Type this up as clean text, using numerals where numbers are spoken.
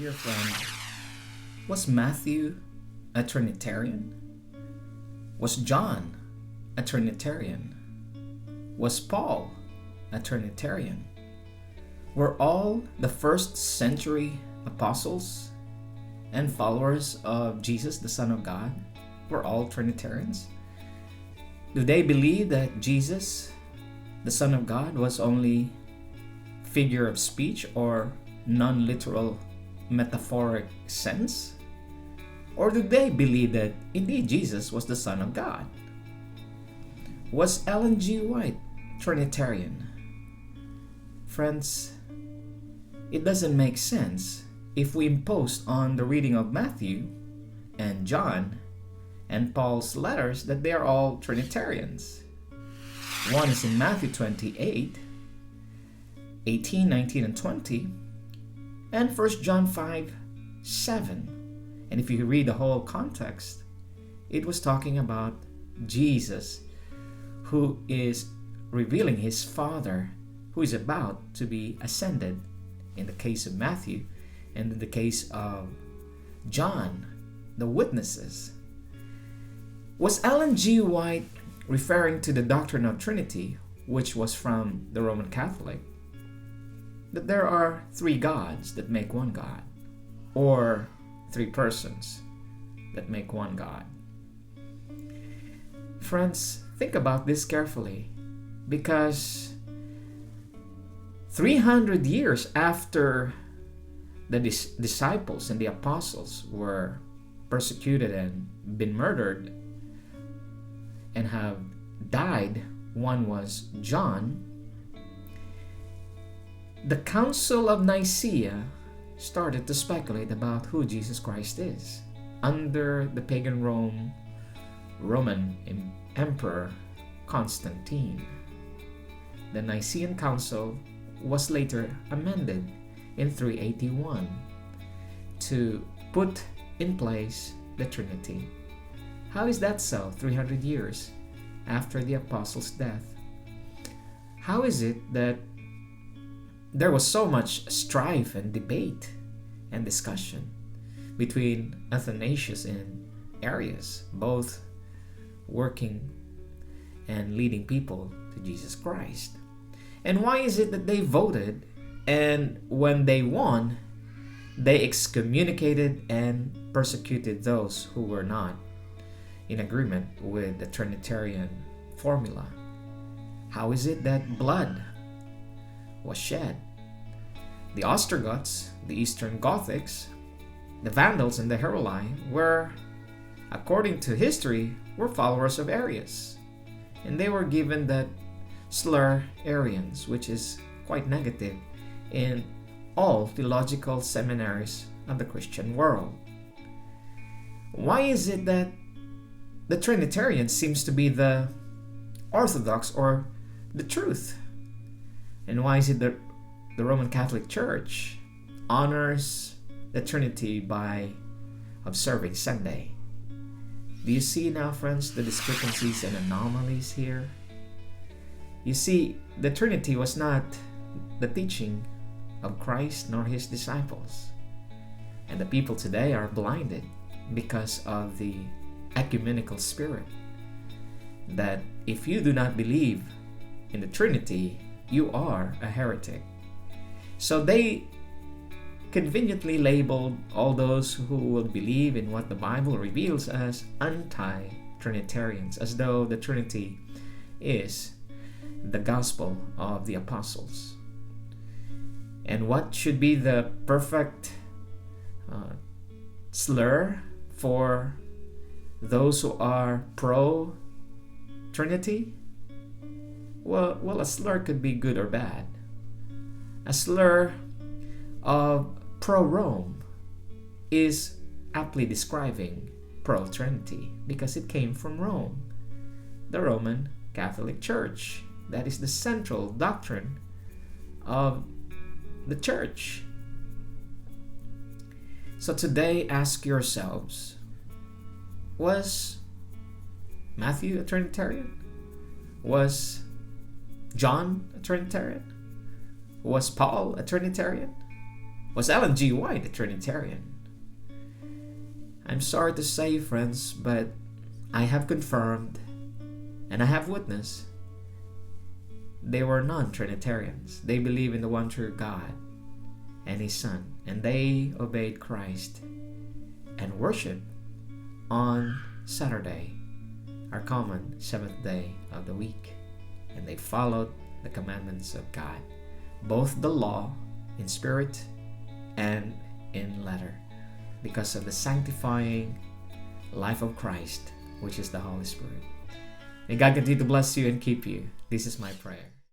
Dear friend, was Matthew a Trinitarian? Was John a Trinitarian? Was Paul a Trinitarian? Were all the first century apostles and followers of Jesus, the Son of God, were all Trinitarians? Do they believe that Jesus, the Son of God, was only figure of speech or non-literal metaphoric sense? Or do they believe that indeed Jesus was the Son of God? Was Ellen G. White Trinitarian? Friends, it doesn't make sense if we impose on the reading of Matthew and John and Paul's letters that they are all Trinitarians. One is in Matthew 28, 18, 19, and 20, and 1 John 5, 7. And if you read the whole context, it was talking about Jesus, who is revealing his Father, who is about to be ascended in the case of Matthew, and in the case of John, the witnesses. Was Ellen G. White referring to the doctrine of Trinity, which was from the Roman Catholic, that there are three gods that make one God, or three persons that make one God? Friends, think about this carefully, because 300 years after the disciples and the apostles were persecuted and been murdered and have died, one was John, the Council of Nicaea started to speculate about who Jesus Christ is under the pagan Roman Emperor Constantine. The Nicene Council was later amended in 381 to put in place the Trinity. How is that so 300 years after the apostles' death? How is it that there was so much strife and debate and discussion between Athanasius and Arius, both working and leading people to Jesus Christ? And why is it that they voted, and when they won, they excommunicated and persecuted those who were not in agreement with the Trinitarian formula? How is it that blood was shed? The Ostrogoths, the Eastern Gothics, the Vandals, and the Heruli were, according to history, were followers of Arius, and they were given that slur Arians, which is quite negative in all theological seminaries of the Christian world. Why is it that the Trinitarian seems to be the orthodox or the truth? And why is it that the Roman Catholic Church honors the Trinity by observing Sunday? Do you see now, friends, the discrepancies and anomalies here? You see, the Trinity was not the teaching of Christ nor his disciples. And the people today are blinded because of the ecumenical spirit, that if you do not believe in the Trinity, you are a heretic. So they conveniently labeled all those who will believe in what the Bible reveals as anti-Trinitarians, as though the Trinity is the gospel of the apostles. And what should be the perfect slur for those who are pro-Trinity? Well, a slur could be good or bad. A slur of pro-Rome is aptly describing pro-Trinity because it came from Rome, the Roman Catholic Church. That is the central doctrine of the church. So today, ask yourselves, was Matthew a Trinitarian? Was John a Trinitarian? Was Paul a Trinitarian? Was Ellen G. White a Trinitarian? I'm sorry to say, friends, but I have confirmed and I have witnessed they were non-Trinitarians. They believe in the one true God and His Son, and they obeyed Christ and worship on Saturday, our common seventh day of the week, and they followed the commandments of God, both the law in spirit and in letter, because of the sanctifying life of Christ, which is the Holy Spirit. May God continue to bless you and keep you. This is my prayer.